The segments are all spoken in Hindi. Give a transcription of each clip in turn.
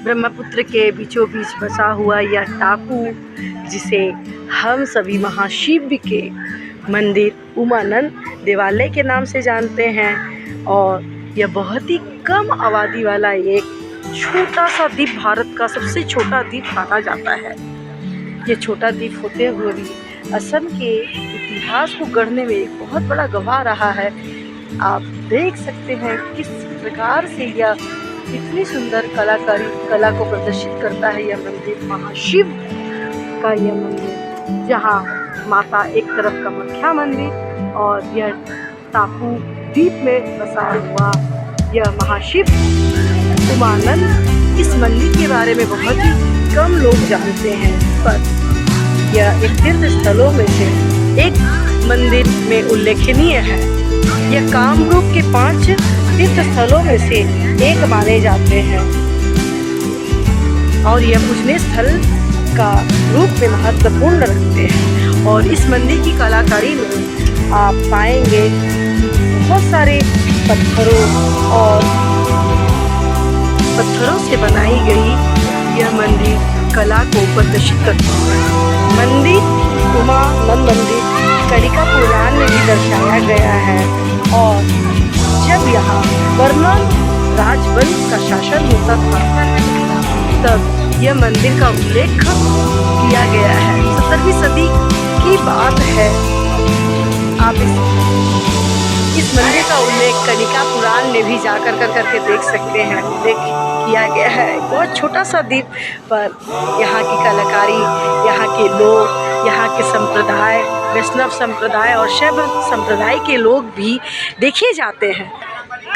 ब्रह्मपुत्र के बीचों बीच बसा हुआ यह टापू, जिसे हम सभी महाशिव के मंदिर उमानंद देवालय के नाम से जानते हैं, और यह बहुत ही कम आबादी वाला एक छोटा सा द्वीप, भारत का सबसे छोटा द्वीप माना जाता है। ये छोटा द्वीप होते हुए भी असम के इतिहास को गढ़ने में एक बहुत बड़ा गवाह रहा है। आप देख सकते हैं किस प्रकार से यह इतनी सुंदर कला को प्रदर्शित करता है। यह मंदिर महाशिव का यह मंदिर, जहाँ माता एक तरफ कामाख्या मंदिर और यह टापू द्वीप में बसा हुआ यह महाशिव उमानंद। इस मंदिर के बारे में बहुत ही कम लोग जानते हैं, पर यह एक तीर्थ स्थलों में से एक मंदिर में उल्लेखनीय है। यह कामरूप के 5 तीर्थ स्थलों में से एक माने जाते हैं और यह पूजनीय स्थल का रूप में महत्वपूर्ण रखते हैं। और इस मंदिर की कलाकारी में आप पाएंगे बहुत सारे पत्थरों से बनाई गई यह मंदिर कला को प्रदर्शित करती है। मंदिर उमानंद मंदिर कालिका पुराण में भी दर्शाया गया है, और जब यहाँ वर्मन राजवंश का शासन होता था तब यह मंदिर का उल्लेख किया गया है। 17वीं सदी की बात है। आप इस मंदिर का उल्लेख कालिका पुराण में भी जाकर करके देख सकते हैं, किया गया है। बहुत छोटा सा द्वीप, पर यहाँ की कलाकारी, यहाँ के लोग, यहाँ के संप्रदाय, वैष्णव संप्रदाय और शैव संप्रदाय के लोग भी देखे जाते हैं।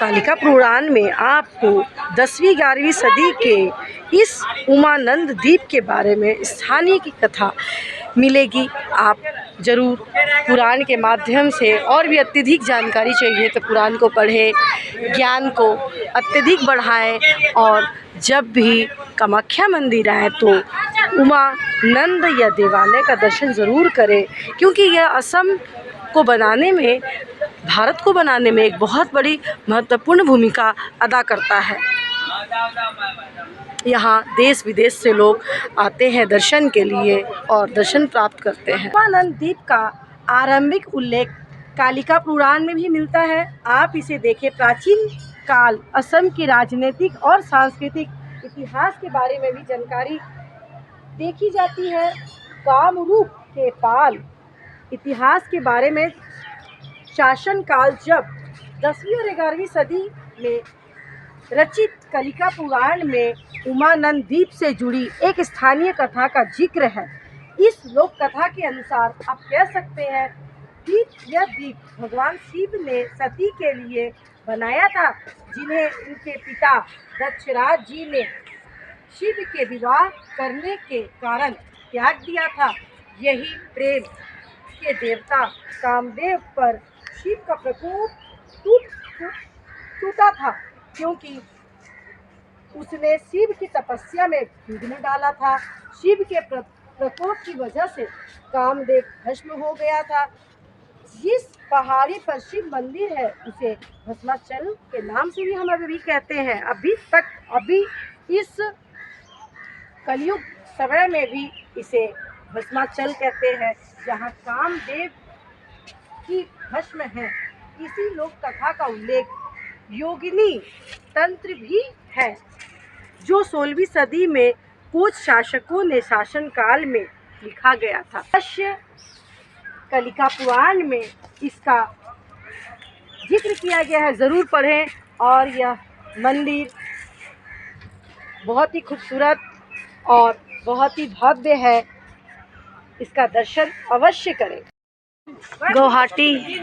कालिका पुराण में आपको 10वीं-11वीं सदी के इस उमानंद द्वीप के बारे में स्थानीय की कथा मिलेगी। आप ज़रूर पुराण के माध्यम से और भी अत्यधिक जानकारी चाहिए तो पुराण को पढ़ें, ज्ञान को अत्यधिक बढ़ाएं, और जब भी कामाख्या मंदिर आए तो उमानंद या देवालय का दर्शन ज़रूर करें, क्योंकि यह असम को बनाने में, भारत को बनाने में एक बहुत बड़ी महत्वपूर्ण भूमिका अदा करता है। यहाँ देश विदेश से लोग आते हैं दर्शन के लिए और दर्शन प्राप्त करते हैं। उमानंद द्वीप का आरंभिक उल्लेख कालिका पुराण में भी मिलता है। आप इसे देखें। प्राचीन काल असम की राजनीतिक और सांस्कृतिक इतिहास के बारे में भी जानकारी देखी जाती है। कामरूप के पाल इतिहास के बारे में शासन काल, जब 10वीं और 11वीं सदी में रचित कालिका पुराण में उमानंद द्वीप से जुड़ी एक स्थानीय कथा का जिक्र है। इस लोक कथा के अनुसार आप कह सकते हैं कि यह द्वीप भगवान शिव ने सती के लिए बनाया था, जिन्हें उनके पिता दक्षराज जी ने शिव के विवाह करने के कारण त्याग दिया था। यही प्रेम के देवता कामदेव पर शिव का प्रकोप टूटा था, क्योंकि उसने शिव की तपस्या में विघ्न डाला था। शिव के प्रकोप की वजह से कामदेव भस्म हो गया था। जिस पहाड़ी पर शिव मंदिर है उसे भस्माचल के नाम से भी हम अभी कहते हैं। अभी इस कलयुग समय में भी इसे भस्माचल कहते हैं, जहाँ कामदेव की भस्म है। इसी लोक कथा का उल्लेख योगिनी तंत्र भी है, जो 16वीं सदी में कुछ शासकों ने शासन काल में लिखा गया था। कालिका पुराण में इसका जिक्र किया गया है, ज़रूर पढ़ें। और यह मंदिर बहुत ही खूबसूरत और बहुत ही भव्य है, इसका दर्शन अवश्य करें। गुवाहाटी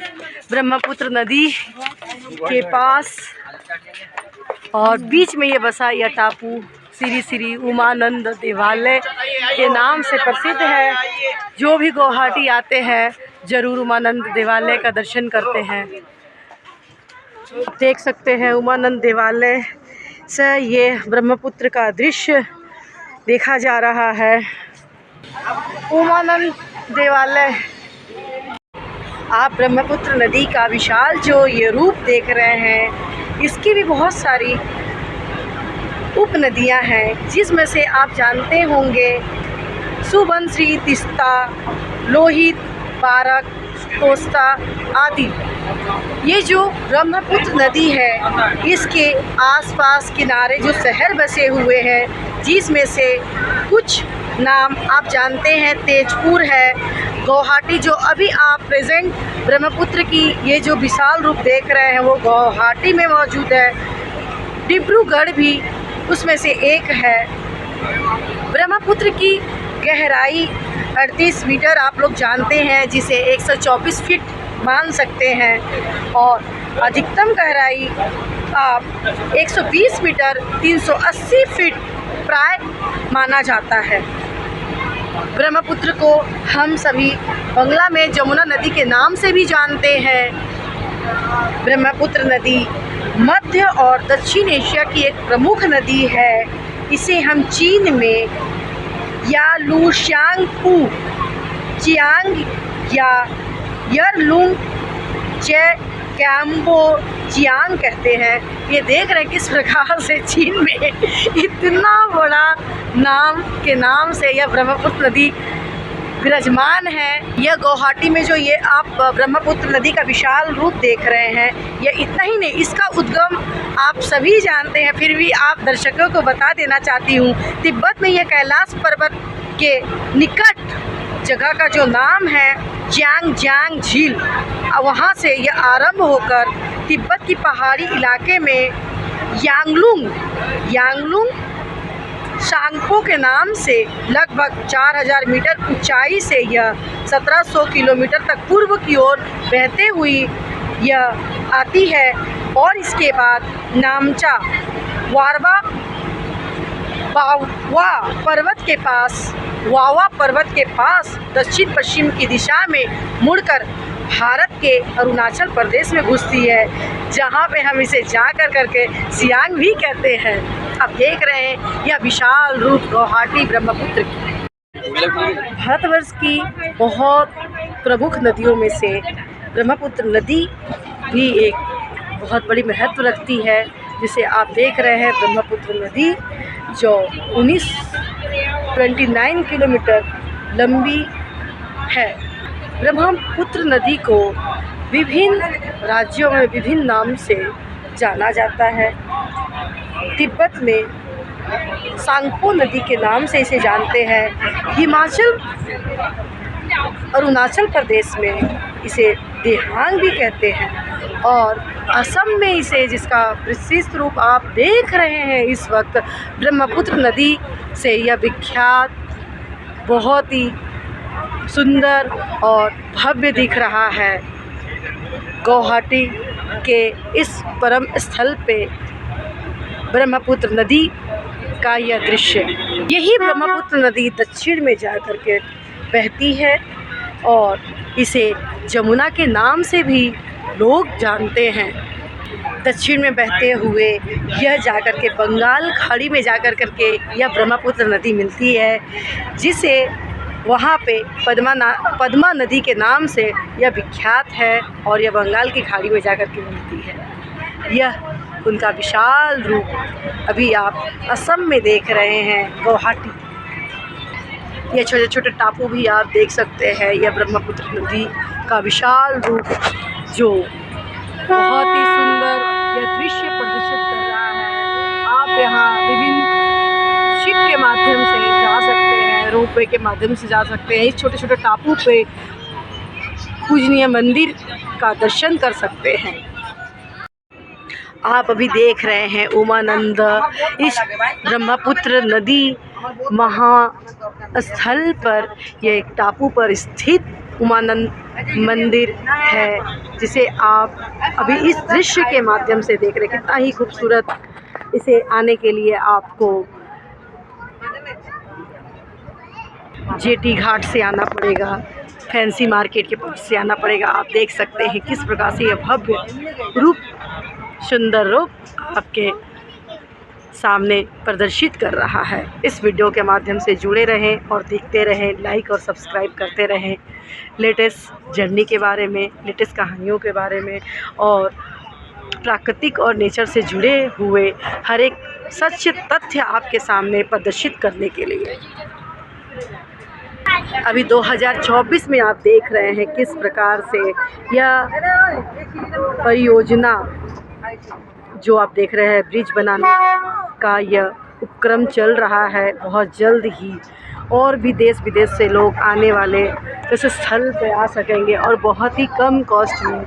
ब्रह्मपुत्र नदी के पास और बीच में ये बसा यह टापू श्री उमानंद देवालय के नाम से प्रसिद्ध है। जो भी गुवाहाटी आते हैं ज़रूर उमानंद देवालय का दर्शन करते हैं। देख सकते हैं उमानंद देवालय से ये ब्रह्मपुत्र का दृश्य देखा जा रहा है। उमानंद देवालय, आप ब्रह्मपुत्र नदी का विशाल जो ये रूप देख रहे हैं, इसकी भी बहुत सारी उप नदियाँ हैं, जिसमें से आप जानते होंगे सुबनसिरी, तीस्ता, लोहित, बारक, तोस्ता आदि। ये जो ब्रह्मपुत्र नदी है, इसके आसपास किनारे जो शहर बसे हुए हैं, जिसमें से कुछ नाम आप जानते हैं, तेजपुर है, गुवाहाटी जो अभी आप प्रेजेंट ब्रह्मपुत्र की ये जो विशाल रूप देख रहे हैं वो गुवाहाटी में मौजूद है। डिब्रूगढ़ भी उसमें से एक है। ब्रह्मपुत्र की गहराई 38 मीटर आप लोग जानते हैं, जिसे 124 फीट मान सकते हैं, और अधिकतम गहराई आप 120 मीटर 380 फीट प्राय माना जाता है। ब्रह्मपुत्र को हम सभी बंगला में जमुना नदी के नाम से भी जानते हैं। ब्रह्मपुत्र नदी मध्य और दक्षिण एशिया की एक प्रमुख नदी है। इसे हम चीन में यालुशांगपू, चियांग या यरलुंग कैम्बो चियांग कहते हैं। ये देख रहे हैं किस प्रकार से चीन में इतना बड़ा नाम के नाम से यह ब्रह्मपुत्र नदी विराजमान है। यह गुवाहाटी में जो ये आप ब्रह्मपुत्र नदी का विशाल रूप देख रहे हैं, यह इतना ही नहीं, इसका उद्गम आप सभी जानते हैं, फिर भी आप दर्शकों को बता देना चाहती हूँ। तिब्बत में यह कैलाश पर्वत के निकट जगह का जो नाम है च्यांगजियांग झील, वहाँ से यह आरंभ होकर तिब्बत की पहाड़ी इलाके में यांगलुंग सांगपो के नाम से लगभग 4000 मीटर ऊंचाई से यह 1700 किलोमीटर तक पूर्व की ओर बहते हुई यह आती है, और इसके बाद नामचा वावा पर्वत के पास दक्षिण पश्चिम की दिशा में मुड़कर भारत के अरुणाचल प्रदेश में घुसती है, जहाँ पे हम इसे जाकर करके सियांग भी कहते हैं। आप देख रहे हैं यह विशाल रूप गुवाहाटी ब्रह्मपुत्र की। भारतवर्ष की बहुत प्रमुख नदियों में से ब्रह्मपुत्र नदी भी एक बहुत बड़ी महत्व रखती है, जिसे आप देख रहे हैं ब्रह्मपुत्र नदी जो 29 किलोमीटर लंबी है। ब्रह्मपुत्र नदी को विभिन्न राज्यों में विभिन्न नाम से जाना जाता है। तिब्बत में सांगपो नदी के नाम से इसे जानते हैं। अरुणाचल प्रदेश में इसे देहांग भी कहते हैं, और असम में इसे, जिसका विशिष्ट रूप आप देख रहे हैं इस वक्त, ब्रह्मपुत्र नदी से यह विख्यात बहुत ही सुंदर और भव्य दिख रहा है। गुवाहाटी के इस परम स्थल पे ब्रह्मपुत्र नदी का यह दृश्य, यही ब्रह्मपुत्र नदी दक्षिण में जा कर के बहती है, और इसे जमुना के नाम से भी लोग जानते हैं। दक्षिण में बहते हुए यह जाकर के बंगाल खाड़ी में जाकर करके यह ब्रह्मपुत्र नदी मिलती है, जिसे वहाँ पे पद्मा नदी के नाम से यह विख्यात है, और यह बंगाल की खाड़ी में जाकर के मिलती है। यह उनका विशाल रूप अभी आप असम में देख रहे हैं, गुवाहाटी। ये छोटे छोटे टापू भी आप देख सकते हैं। यह ब्रह्मपुत्र नदी का विशाल रूप जो बहुत ही सुंदर यह दृश्य प्रदर्शित कर रहा है। आप यहाँ विभिन्न शिप के माध्यम से जा सकते हैं, रोपवे के माध्यम से जा सकते हैं। इस छोटे छोटे टापू पे पूजनीय मंदिर का दर्शन कर सकते हैं। आप अभी देख रहे हैं उमानंद, इस ब्रह्मपुत्र नदी महास्थल पर यह एक टापू पर स्थित उमानंद मंदिर है, जिसे आप अभी इस दृश्य के माध्यम से देख रहे हैं। कितना ही खूबसूरत। इसे आने के लिए आपको जेटी घाट से आना पड़ेगा, फैंसी मार्केट के पास से आना पड़ेगा। आप देख सकते हैं किस प्रकार से यह भव्य रूप, सुंदर रूप आपके सामने प्रदर्शित कर रहा है। इस वीडियो के माध्यम से जुड़े रहें और देखते रहें, लाइक और सब्सक्राइब करते रहें। लेटेस्ट जर्नी के बारे में, लेटेस्ट कहानियों के बारे में और प्राकृतिक और नेचर से जुड़े हुए हर एक सच तथ्य आपके सामने प्रदर्शित करने के लिए। अभी 2024 में आप देख रहे हैं किस प्रकार से यह परियोजना जो आप देख रहे हैं ब्रिज बनाने का यह उपक्रम चल रहा है। बहुत जल्द ही और भी देश विदेश से लोग आने वाले इस स्थल पे आ सकेंगे और बहुत ही कम कॉस्ट में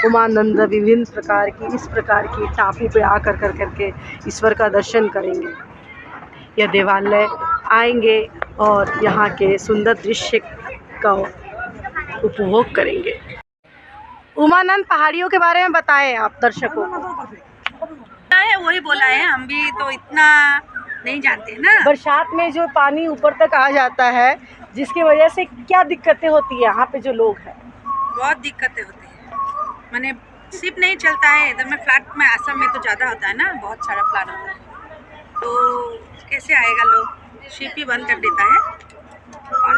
उमानंद विभिन्न प्रकार की इस प्रकार की टापू पे आकर करके ईश्वर का दर्शन करेंगे। यह देवालय आएंगे और यहाँ के सुंदर दृश्य का उपभोग करेंगे। उमानंद पहाड़ियों के बारे में बताएं आप दर्शकों को। है वही बोला है, हम भी तो इतना नहीं जानते हैं ना। बरसात में जो पानी ऊपर तक आ जाता है जिसकी वजह से क्या दिक्कतें होती है यहाँ पे जो लोग हैं? बहुत दिक्कतें होती है, माने शिप नहीं चलता है इधर में। फ्लैट में असम में तो ज़्यादा होता है ना, बहुत सारा फ्लैट होता है, तो कैसे आएगा लोग। शिप ही बंद कर देता है और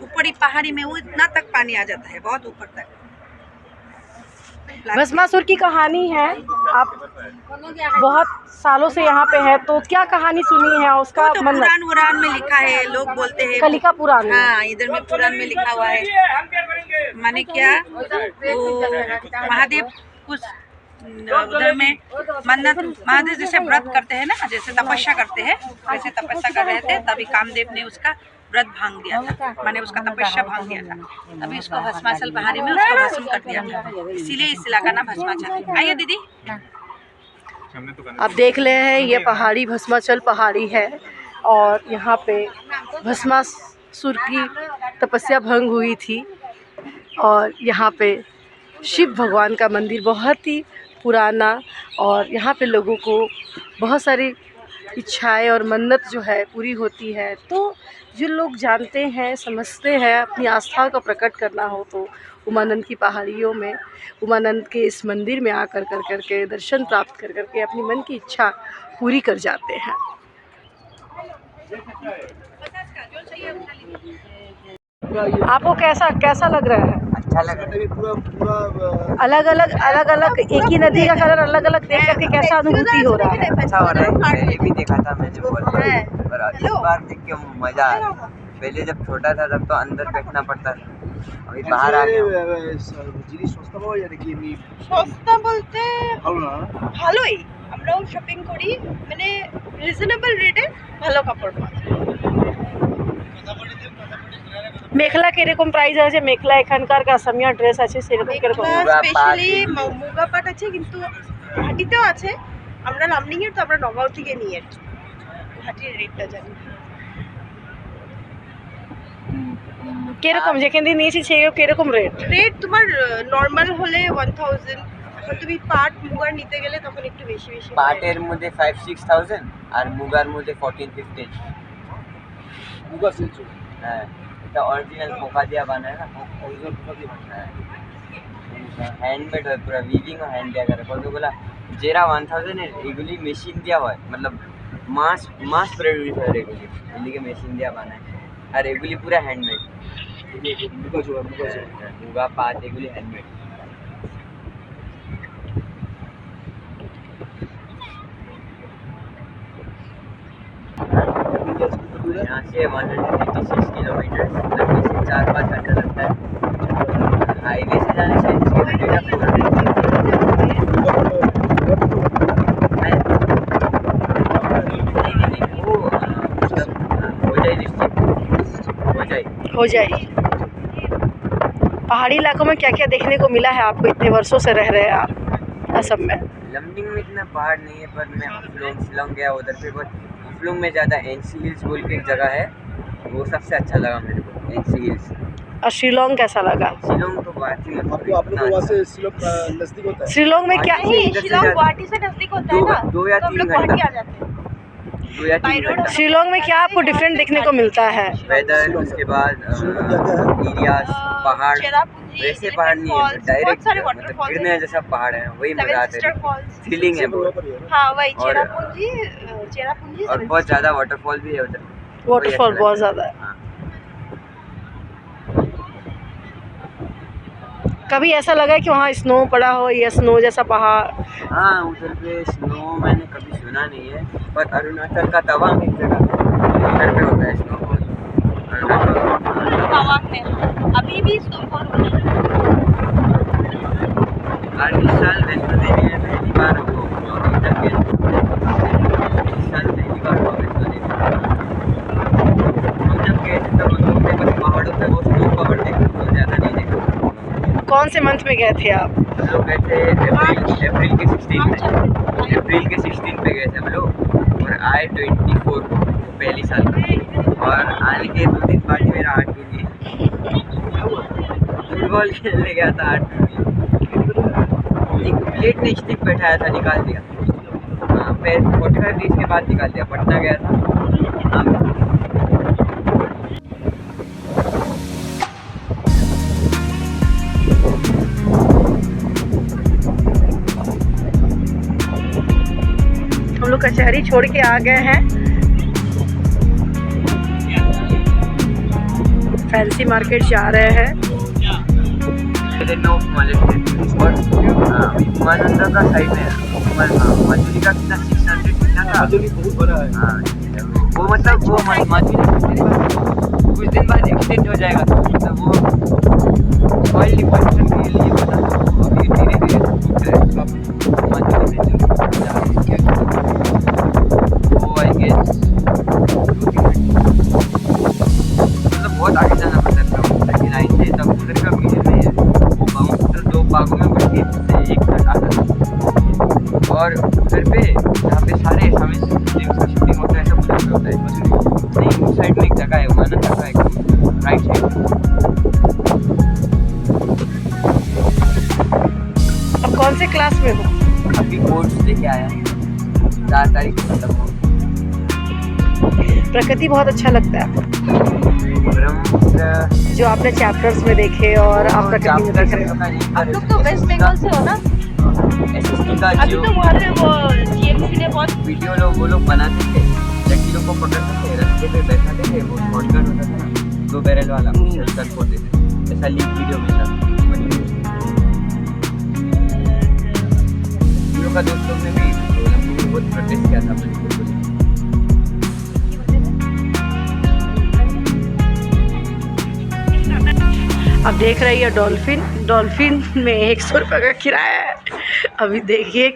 ऊपरी पहाड़ी में वो इतना तक पानी आ जाता है, बहुत ऊपर तक। भस्मासुर की कहानी है, आप बहुत सालों से यहाँ पे है, तो क्या कहानी सुनी है उसका? तो पुराण में लिखा है, लोग बोलते हैं कलिका पुराण। हाँ, इधर में पुराण में लिखा हुआ है। माने क्या, तो महादेव कुछ उधर में मन्नत, महादेव जैसे व्रत करते हैं ना, जैसे तपस्या करते हैं, वैसे तपस्या कर रहे थे, तभी कामदेव ने उसका व्रत भांग दिया था, माने उसका तपस्या भांग दिया था, तभी उसको भस्माचल पहाड़ी में उसको भस्म कर दिया था, इसीलिए इस इलाका ना भस्माचल। आइए दीदी, आप देख रहे हैं ये पहाड़ी भस्माचल पहाड़ी है और यहाँ पे भस्मासुर की तपस्या भंग हुई थी और यहाँ पे शिव भगवान का मंदिर बहुत ही पुराना, और यहाँ पे लोगों को बहुत सारी इच्छाएं और मन्नत जो है पूरी होती है। तो जो लोग जानते हैं समझते हैं अपनी आस्था को प्रकट करना हो तो उमानंद की पहाड़ियों में उमानंद के इस मंदिर में आकर करके दर्शन प्राप्त कर करके अपनी मन की इच्छा पूरी कर जाते हैं। आपको कैसा लग रहा है? अच्छा लग रहा है। पूरा अलग अलग एक ही नदी का कलर अलग अलग देख करके कैसा अनुभूति हो रहा है? अच्छा हो रहा है। पहले भी देखा था मैंने बहुत बार, पर इस बार देख के मजा आया। पहले जब छोटा था तब तो अंदर बैठना पड़ता था, अभी बाहर आ गया। সস্তা বলতে ভালোই, আমরাও শপিং করি, মানে রিজনেবল রেটে ভালো কাপড় পাওয়া মেখলা কিরকম প্রাইস আছে? মেখলা এখানকার আসামিয়া ড্রেস আছে সেরকম কিরকম? স্পেশালি মুগা পাট আছে, কিন্তু ঘাটিতেও আছে। আমরা লামডিং এর, তো আমরা নগাঁও থেকে নিই আর কি, ঘাটির রেটটা জানি। কিরকম যেখান দিয়ে নিয়েছি সেই কিরকম রেট? রেট তোমার নর্মাল হলে 1000, এখন তুমি পাট মুগার নিতে গেলে তখন একটু বেশি বেশি। পাটের মধ্যে 5-6,000 আর মুগার মধ্যে 14-15। মুগা সিল্ক, হ্যাঁ, এটা অরিজিনাল পোকা দিয়া বানায় না, অরিজিনাল পোকা দিয়ে বানায়, হ্যান্ডমেড হয় পুরো, উইভিং ও হ্যান্ড দিয়া করে। কতগুলা যেরা 1000 এর এগুলি মেশিন দিয়া হয়, मतलब মাস প্রোডিউস হয় এগুলি, এদিকে মেশিন দিয়া বানায়, আর এগুলি পুরো হ্যান্ডমেড। মুগা পাট এগুলি হ্যান্ডমেড। यहाँ से 186 किलोमीटर, लगभग से 4-5 घंटा लगता है। हाईवे से जाने से हो जाए। पहाड़ी इलाकों में क्या क्या देखने को मिला है आपको? इतने वर्षों से रह रहे हैं आप असम में। लमडिंग में इतना पहाड़ नहीं है, पर मैं शिलोंग गया, उधर पे बहुत शिलोंग में ज़्यादा एनसी हिल्स बोल के एक जगह है, वो सबसे अच्छा लगा मेरे को, एनसी हिल्स। और शिलोंग कैसा लगा? शिलोंग तो बात ही मत करो, आप लोगों से शिलोंग नजदीक होता है? शिलोंग में क्या शिलोंग गुवाहाटी से नजदीक होता है ना, 2 या 3 घंटा, 2 या 3 घंटा। शिलोंग में क्या आपको डिफरेंट देखने को मिलता है? वेदर, उसके बाद एरियाज, पहाड़ वैसे पहाड़ नहीं है, डायरेक्ट मतलब गिरने जैसा पहाड़ है, वही मजा आता है, फीलिंग है बहुत। हाँ वही और चेरापूंजी और बहुत ज़्यादा वाटरफॉल भी है उधर। वाटरफॉल बहुत ज़्यादा है। कभी ऐसा लगा है कि वहाँ स्नो पड़ा हो या स्नो जैसा पहाड़? हाँ, उधर पे स्नो मैंने कभी सुना नहीं है, पर अरुणाचल का तवांग एक जगह उधर पे होता है स्नोफॉल। तवांग में अभी भी स्नोफॉल हो रहा है। और इस साल वैष्णो देवी में पहली बार वो अभी तक गए थे। इस साल पहली बार हुआ वैष्णो देवी। हम जब गए थे तब हम लोग ने बस पहाड़ों पे वो स्नो पहाड़ देखा, तो ज़्यादा नहीं देखा। कौन से मंथ में गए थे आप? हम लोग गए थे अप्रैल के 16 में। अप्रैल के 16 पे गए थे हम लोग और आए 24 को, पहली साल में। और आने के 2 दिन बाद ही मेरा हाथ टूट गया। फुटबॉल खेलने गया था, हाथ टूट गया। एक प्लेट ने स्टिक बैठाया था, निकाल दिया। हाँ, 45 डेज के बाद निकाल दिया। पटना गया था। हाँ, हम लोग कचहरी छोड़ के आ गए हैं। फैंसी मार्केट जा रहे हैं। उमानंदा का साइड में मजूरी का कितना 600 कितना था। मजूरी बहुत बड़ा है। हाँ, वो मतलब वो मजूरी कुछ दिन बाद एक्सटेंड हो जाएगा, तो वो ऑयल डिपोजिशन के लिए बता दो। अभी धीरे धीरे मजूरी में वो आई गेस 2-3 मतलब बहुत आगे जाना पड़ता है लेकिन लाइन से, तब उधर का मीडियम में है वो गाँव उधर 2 भागों में बढ़ के एक तक आता है। और उधर पे जहाँ पे सारे हमें फिल्म का शूटिंग होता है, सब उधर पे होता है। नहीं, उस साइड में एक जगह है उमानंदा का, एकदम राइट साइड। अब कौन से क्लास में हो? अभी कोर्स लेके आया, 4 तारीख को खत्म हो। प्रकृति बहुत अच्छा लगता है ब्रह्मपुत्र जो आपने चैप्टर्स में देखे और आप प्रकृति में देख रहे हो। आप लोग तो वेस्ट बंगाल से हो ना? SST का अभी जो तो वहाँ पे वो GMC ने बहुत वीडियो लोग वो लोग बनाते थे, लड़की को पकड़ते थे, रास्ते पे बैठाते थे, वो शॉर्टकट होता था ना, 2 बैरल वाला, शॉर्टकट होते थे। ऐसा लीक वीडियो मिलता था। हम लोग का दोस्त लोग ने भी बहुत प्रोटेस्ट किया था मणिपुर को लेकर। अब देख रही है डॉल्फिन में 100 रुपये का किराया है। अभी देखिए